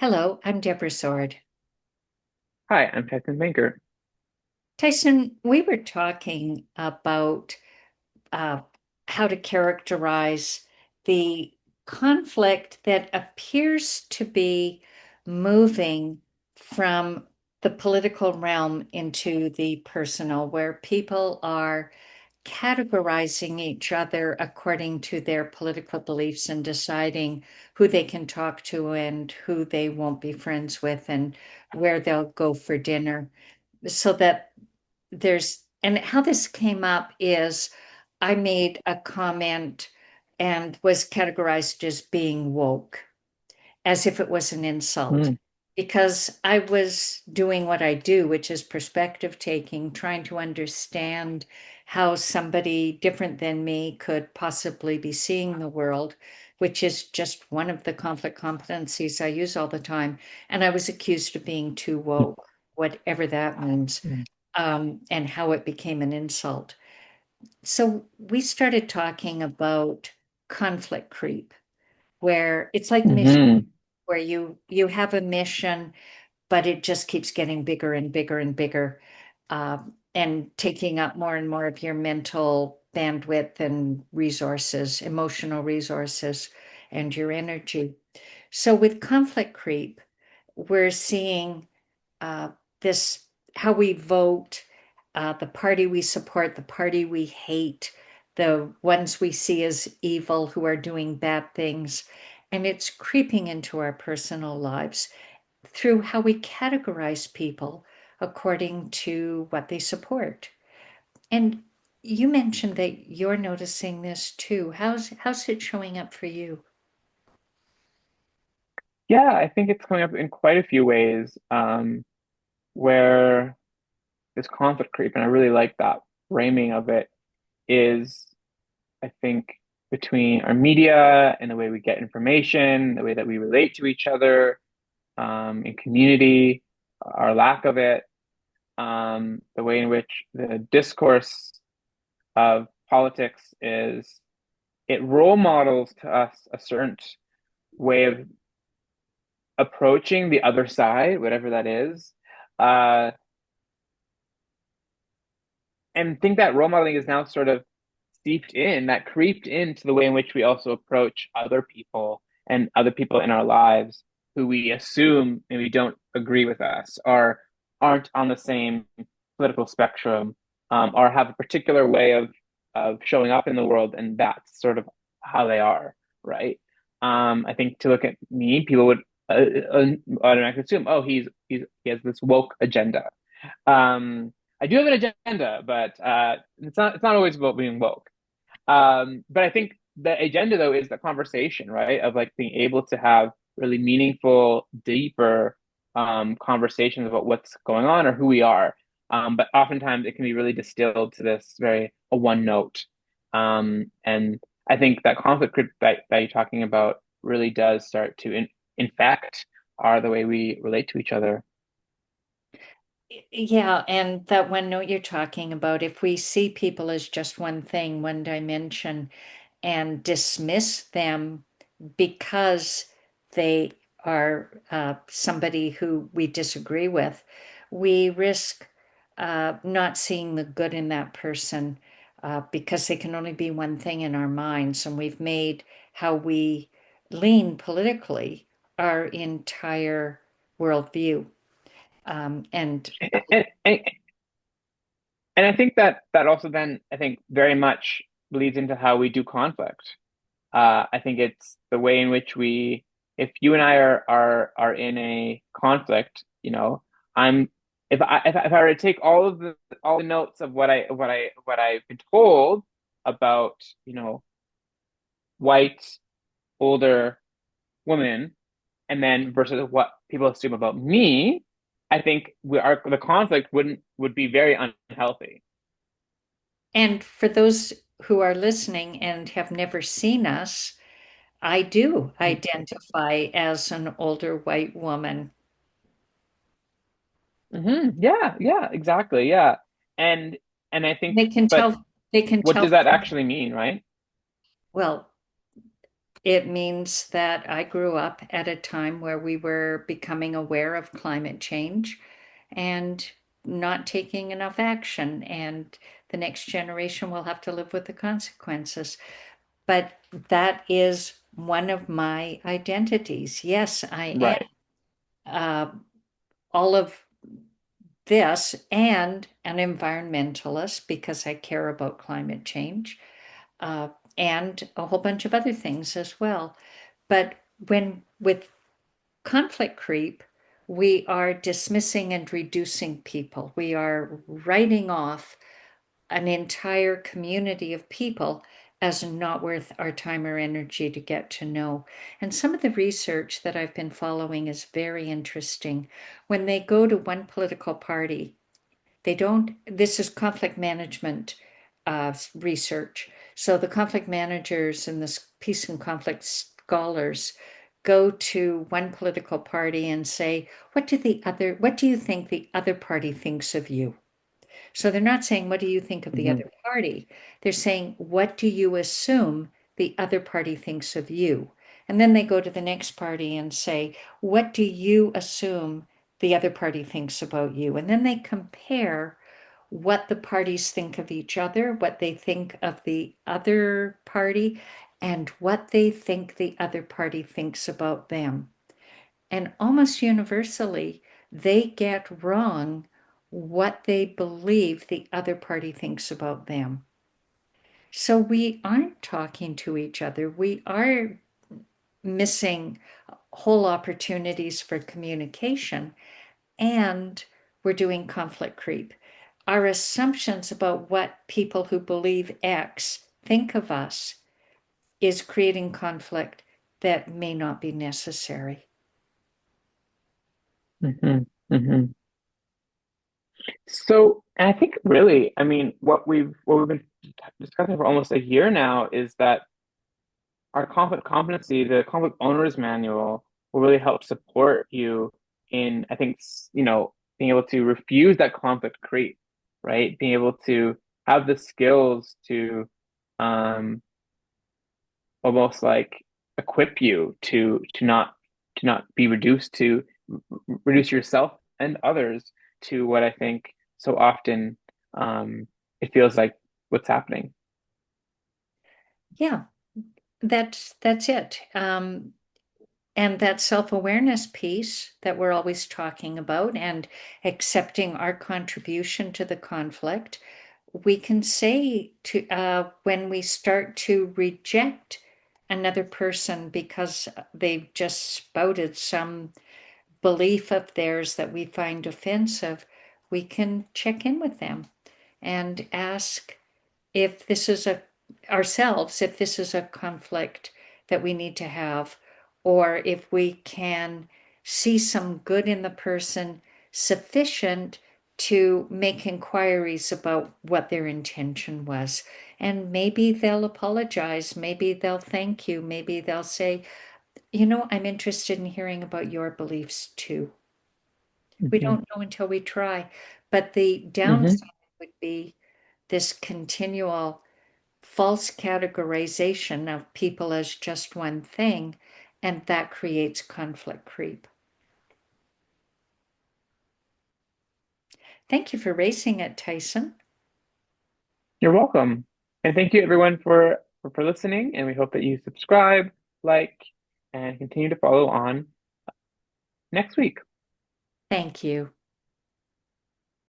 Hello, I'm Deborah Sword. Hi, I'm Tyson Banker. Tyson, we were talking about uh, how to characterize the conflict that appears to be moving from the political realm into the personal, where people are categorizing each other according to their political beliefs and deciding who they can talk to and who they won't be friends with and where they'll go for dinner. So that and how this came up is I made a comment and was categorized as being woke, as if it was an insult, Mm, because I was doing what I do, which is perspective taking, trying to understand how somebody different than me could possibly be seeing the world, which is just one of the conflict competencies I use all the time. And I was accused of being too woke, whatever that means, mm, and how it became an insult. So we started talking about conflict creep, where it's like mission, mhm. where you have a mission, but it just keeps getting bigger and bigger and bigger, and taking up more and more of your mental bandwidth and resources, emotional resources, and your energy. So with conflict creep, we're seeing uh, this how we vote, the party we support, the party we hate, the ones we see as evil who are doing bad things. And it's creeping into our personal lives through how we categorize people according to what they support. And you mentioned that you're noticing this too. How's it showing up for you? Yeah, I think it's coming up in quite a few ways where this conflict creep, and I really like that framing of it, is I think between our media and the way we get information, the way that we relate to each other in community, our lack of it, the way in which the discourse of politics is, it role models to us a certain way of approaching the other side, whatever that is, uh, and think that role modeling is now sort of that creeped into the way in which we also approach other people and other people in our lives who we assume maybe don't agree with us or aren't on the same political spectrum, or have a particular way of showing up in the world, and that's sort of how they are, right? I think to look at me, people would automatically assume, oh, he has this woke agenda. I do have an agenda, but it's not always about being woke. But I think the agenda though is the conversation, right? Of like being able to have really meaningful, deeper conversations about what's going on or who we are. But oftentimes it can be really distilled to this very a one note. And I think that conflict that you're talking about really does start to infect our the way we relate to each other. Yeah, and that one note you're talking about, if we see people as just one thing, one dimension, and dismiss them because they are somebody who we disagree with, we risk not seeing the good in that person because they can only be one thing in our minds. And we've made how we lean politically our entire worldview. And And and I think that also then I think very much leads into how we do conflict. I think it's the way in which if you and I are in a conflict, I'm if I were to take all the notes of what I've been told about, white older woman, and then versus what people assume about me, I think the conflict would be very unhealthy. And for those who are listening and have never seen us, I do identify as an older white woman. Yeah, yeah, exactly. Yeah. And and I think, They can but tell, they can what tell does that from, actually mean, right? well, It means that I grew up at a time where we were becoming aware of climate change and not taking enough action, and the next generation will have to live with the consequences. But that is one of my identities. Yes, I am Right. uh, all of this and an environmentalist because I care about climate change, uh, and a whole bunch of other things as well. But when with conflict creep, we are dismissing and reducing people. We are writing off an entire community of people as not worth our time or energy to get to know. And some of the research that I've been following is very interesting. When they go to one political party, they don't, this is conflict management research. So the conflict managers and the peace and conflict scholars go to one political party and say, what do you think the other party thinks of you? So they're not saying, what do you think of the Hmm. other party? They're saying, what do you assume the other party thinks of you? And then they go to the next party and say, what do you assume the other party thinks about you? And then they compare what the parties think of each other, what they think of the other party, and what they think the other party thinks about them. And almost universally, they get wrong what they believe the other party thinks about them. So we aren't talking to each other. We are missing whole opportunities for communication, and we're doing conflict creep. Our assumptions about what people who believe X think of us is creating conflict that may not be necessary. Hmm. Hmm. So, and I think really, I mean, what we've been discussing for almost a year now is that our conflict competency, the conflict owner's manual, will really help support you in, I think, being able to refuse that conflict creep, right? Being able to have the skills to um, almost like equip you to not be reduced to reduce yourself and others to what I think so often it feels like what's happening. Yeah, that's it. And that self-awareness piece that we're always talking about and accepting our contribution to the conflict, we can say to when we start to reject another person because they've just spouted some belief of theirs that we find offensive, we can check in with them and ask if this is a ourselves, if this is a conflict that we need to have, or if we can see some good in the person sufficient to make inquiries about what their intention was. And maybe they'll apologize, maybe they'll thank you, maybe they'll say, I'm interested in hearing about your beliefs too. We Hmm. don't know until we try. But the Hmm. downside would be this continual false categorization of people as just one thing, and that creates conflict creep. Thank you for raising it, Tyson. You're welcome. And thank you everyone for listening. And we hope that you subscribe, like, and continue to follow on next week. Thank you.